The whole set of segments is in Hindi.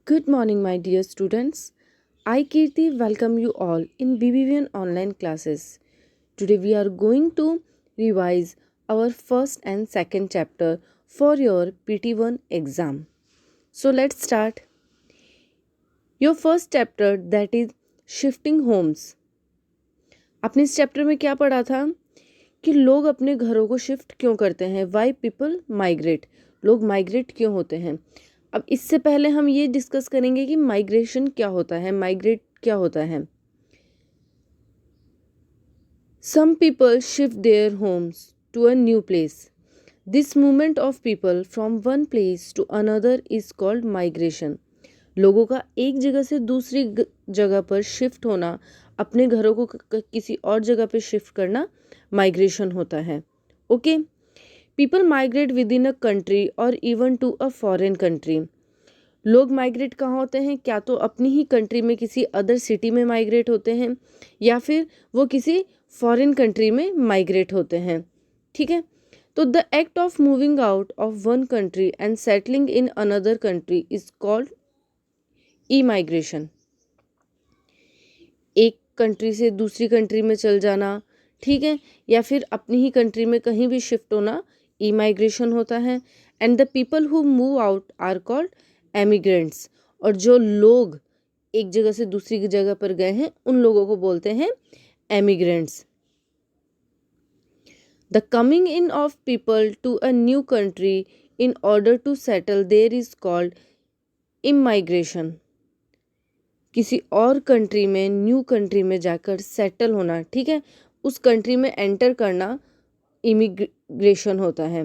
Good morning, my dear students. I, Kirti, welcome you all in BBVN online classes. Today, we are going to revise our first and second chapter for your PT1 exam. So, let's start. Your first chapter, that is shifting homes. आपने इस चैप्टर में क्या पढ़ा था कि लोग अपने घरों को शिफ्ट क्यों करते हैं, वाई पीपल माइग्रेट, लोग माइग्रेट क्यों होते हैं। अब इससे पहले हम ये डिस्कस करेंगे कि माइग्रेशन क्या होता है, माइग्रेट क्या होता है। Some people shift their homes to a new place. This movement of people from one place to another is called migration. लोगों का एक जगह से दूसरी जगह पर शिफ्ट होना, अपने घरों को किसी और जगह पे शिफ्ट करना माइग्रेशन होता है। Okay, people migrate within a country और even to a foreign country. लोग माइग्रेट कहाँ होते हैं, क्या तो अपनी ही कंट्री में किसी अदर सिटी में माइग्रेट होते हैं या फिर वो किसी फॉरेन कंट्री में माइग्रेट होते हैं। ठीक है, तो the act of moving out of one country and settling in another country is called E migration. एक कंट्री से दूसरी कंट्री में चल जाना, ठीक है, या फिर अपनी ही कंट्री में कहीं भी शिफ्ट होना, ई माइग्रेशन होता है। And the people who move out are called emigrants. और जो लोग एक जगह से दूसरी जगह पर गए हैं उन लोगों को बोलते हैं emigrants. The coming in of people to a new country in order to settle there is called immigration. किसी और कंट्री में, न्यू कंट्री में जाकर सेटल होना, ठीक है, उस कंट्री में एंटर करना इमिग्रेशन होता है।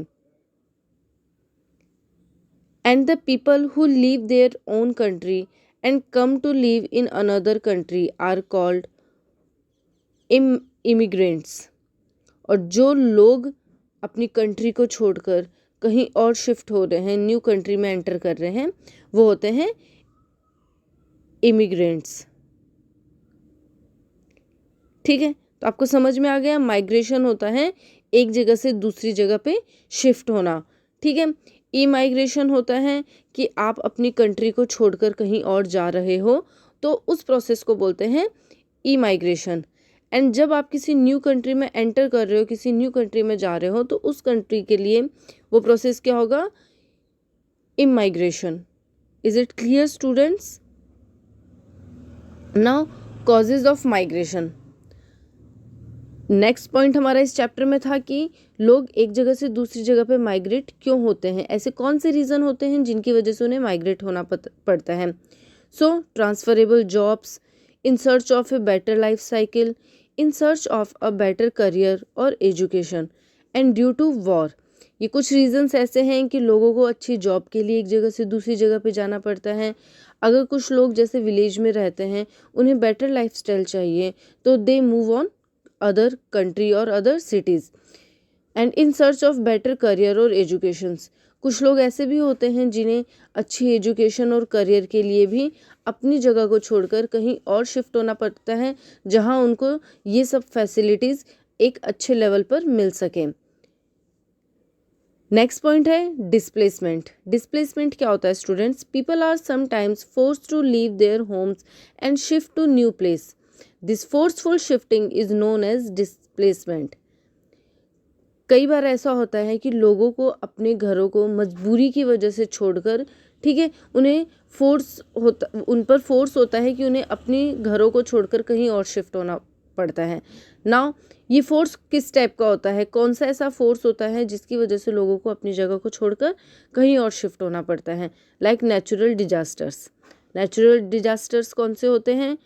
And the people who leave their own country and come to live in another country are called immigrants. और जो लोग अपनी कंट्री को छोड़कर कहीं और शिफ्ट हो रहे हैं, न्यू कंट्री में एंटर कर रहे हैं, वो होते हैं इमिग्रेंट्स। ठीक है, तो आपको समझ में आ गया, माइग्रेशन होता है एक जगह से दूसरी जगह पे शिफ्ट होना। ठीक है, ई माइग्रेशन होता है कि आप अपनी कंट्री को छोड़कर कहीं और जा रहे हो, तो उस प्रोसेस को बोलते हैं ई माइग्रेशन। एंड जब आप किसी न्यू कंट्री में एंटर कर रहे हो, किसी न्यू कंट्री में जा रहे हो, तो उस कंट्री के लिए वो प्रोसेस क्या होगा, immigration. Is it clear students? Now causes of migration. Next point हमारा इस चैप्टर में था कि लोग एक जगह से दूसरी जगह पे माइग्रेट क्यों होते हैं, ऐसे कौन से रीज़न होते हैं जिनकी वजह से उन्हें माइग्रेट होना पड़ता है। So transferable jobs, in search of a better life cycle, in search of a better career और education, and due to war. ये कुछ रीजंस ऐसे हैं कि लोगों को अच्छी जॉब के लिए एक जगह से दूसरी जगह पे जाना पड़ता है। अगर कुछ लोग जैसे विलेज में रहते हैं, उन्हें बेटर लाइफस्टाइल चाहिए, तो they move on other country और other cities. And in search of better career और एजुकेशंस, कुछ लोग ऐसे भी होते हैं जिन्हें अच्छी एजुकेशन और करियर के लिए भी अपनी जगह को छोड़कर कहीं और शिफ्ट होना पड़ता है, जहां उनको ये सब फैसिलिटीज़ एक अच्छे लेवल पर मिल सकें। नेक्स्ट पॉइंट है डिस्प्लेसमेंट। डिस्प्लेसमेंट क्या होता है students? People are sometimes forced to leave their homes and shift to new place. This forceful shifting is known as displacement. कई बार ऐसा होता है कि लोगों को अपने घरों को मजबूरी की वजह से छोड़कर, ठीक है, उन पर फोर्स होता है कि उन्हें अपने घरों को छोड़कर कहीं और शिफ्ट होना पड़ता है। नाउ ये फोर्स किस टाइप का होता है, कौन सा ऐसा फोर्स होता है जिसकी वजह से लोगों को अपनी जगह को छोड़कर कहीं और शिफ्ट होना पड़ता है? Like natural disasters. Natural disasters कौन से होते हैं?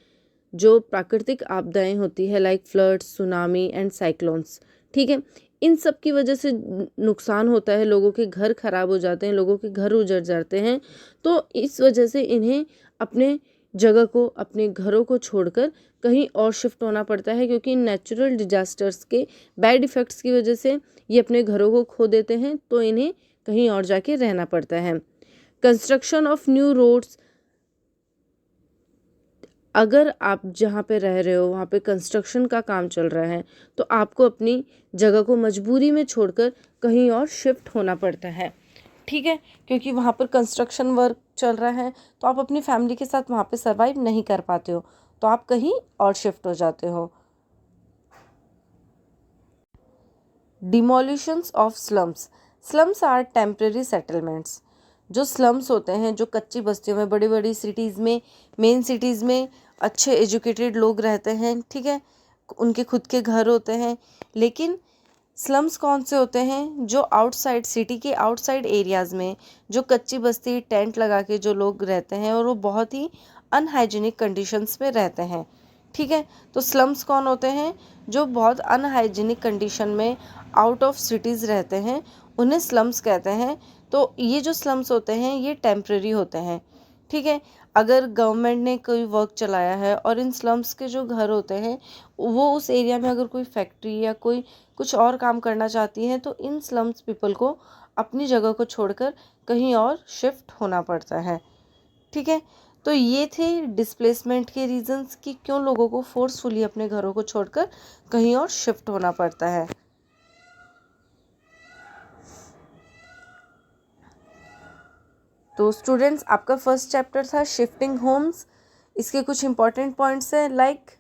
जो प्राकृतिक आपदाएं होती है, like floods, tsunami and cyclones. ठीक है, इन सब की वजह से नुकसान होता है, लोगों के घर खराब हो जाते हैं, लोगों के घर उजड़ जाते हैं। तो इस वजह से इन्हें अपने जगह को, अपने घरों को छोड़कर कहीं और शिफ्ट होना पड़ता है, क्योंकि नेचुरल डिजास्टर्स के बैड इफ़ेक्ट्स की वजह से ये अपने घरों को खो देते हैं, तो इन्हें कहीं और जाके रहना पड़ता है। Construction of new roads. अगर आप जहाँ पे रह रहे हो वहाँ पे कंस्ट्रक्शन का काम चल रहा है, तो आपको अपनी जगह को मजबूरी में छोड़कर कहीं और शिफ्ट होना पड़ता है। ठीक है, क्योंकि वहाँ पर कंस्ट्रक्शन वर्क चल रहा है, तो आप अपनी फैमिली के साथ वहाँ पे सर्वाइव नहीं कर पाते हो, तो आप कहीं और शिफ्ट हो जाते हो। Demolitions of slums. Slums are temporary settlements. जो स्लम्स होते हैं, जो कच्ची बस्तियों में, बड़ी बड़ी सिटीज़ में, मेन सिटीज़ में अच्छे एजुकेटेड लोग रहते हैं, ठीक है, उनके खुद के घर होते हैं। लेकिन स्लम्स कौन से होते हैं? जो आउटसाइड सिटी के आउटसाइड एरियाज़ में जो कच्ची बस्ती टेंट लगा के जो लोग रहते हैं और वो बहुत ही अनहाइजीनिक कंडीशंस में रहते हैं, ठीक है। तो स्लम्स कौन होते हैं? जो बहुत अनहाइजीनिक कंडीशन में आउट ऑफ सिटीज़ रहते हैं, उन्हें स्लम्स कहते हैं। तो ये जो स्लम्स होते हैं ये टेम्प्रेरी होते हैं, ठीक है। अगर गवर्नमेंट ने कोई वर्क चलाया है और इन स्लम्स के जो घर होते हैं वो उस एरिया में अगर कोई फैक्ट्री या कोई कुछ और काम करना चाहती हैं, तो इन स्लम्स पीपल को अपनी जगह को छोड़कर कहीं और शिफ्ट होना पड़ता है, ठीक है। तो ये थे डिस्प्लेसमेंट के रीजंस कि क्यों लोगों को फोर्सफुली अपने घरों को छोड़कर कहीं और शिफ्ट होना पड़ता है। तो स्टूडेंट्स, आपका फर्स्ट चैप्टर था शिफ्टिंग होम्स। इसके कुछ इंपॉर्टेंट पॉइंट्स हैं, like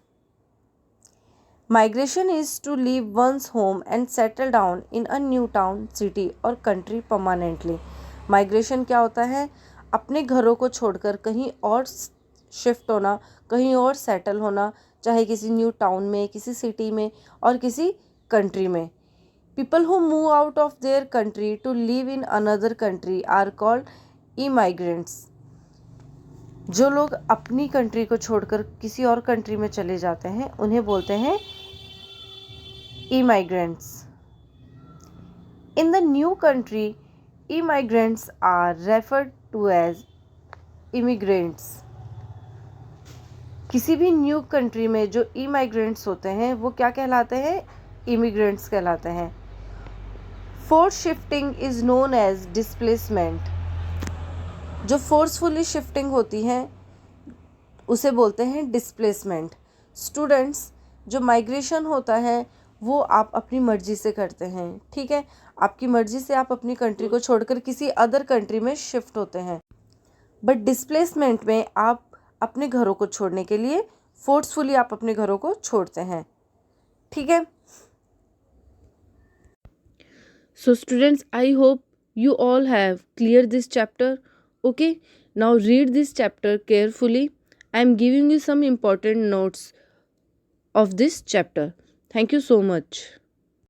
migration is to leave once home and settle down in a new town, city और कंट्री परमानेंटली। माइग्रेशन क्या होता है? अपने घरों को छोड़कर कहीं और शिफ्ट होना, कहीं और सेटल होना, चाहे किसी न्यू टाउन में, किसी सिटी में और किसी कंट्री में। People who move out of their country to live in another country are called emigrants. जो लोग अपनी कंट्री को छोड़कर किसी और कंट्री में चले जाते हैं उन्हें बोलते हैं emigrants. In the new country emigrants are referred to as immigrants. किसी भी न्यू कंट्री में जो इमाइग्रेंट्स होते हैं वो क्या कहलाते हैं? इमिग्रेंट्स कहलाते हैं। Force shifting is known as displacement. जो फोर्सफुली शिफ्टिंग होती है उसे बोलते हैं डिस्प्लेसमेंट। स्टूडेंट्स, जो माइग्रेशन होता है वो आप अपनी मर्जी से करते हैं, ठीक है। आपकी मर्जी से आप अपनी कंट्री को छोड़कर किसी अदर कंट्री में शिफ्ट होते हैं। बट डिस्प्लेसमेंट में आप अपने घरों को छोड़ने के लिए फोर्सफुली आप अपने घरों को छोड़ते हैं, ठीक है। So students, I hope you all have cleared this chapter. Okay, now read this chapter carefully. I am giving you some important notes of this chapter. Thank you so much.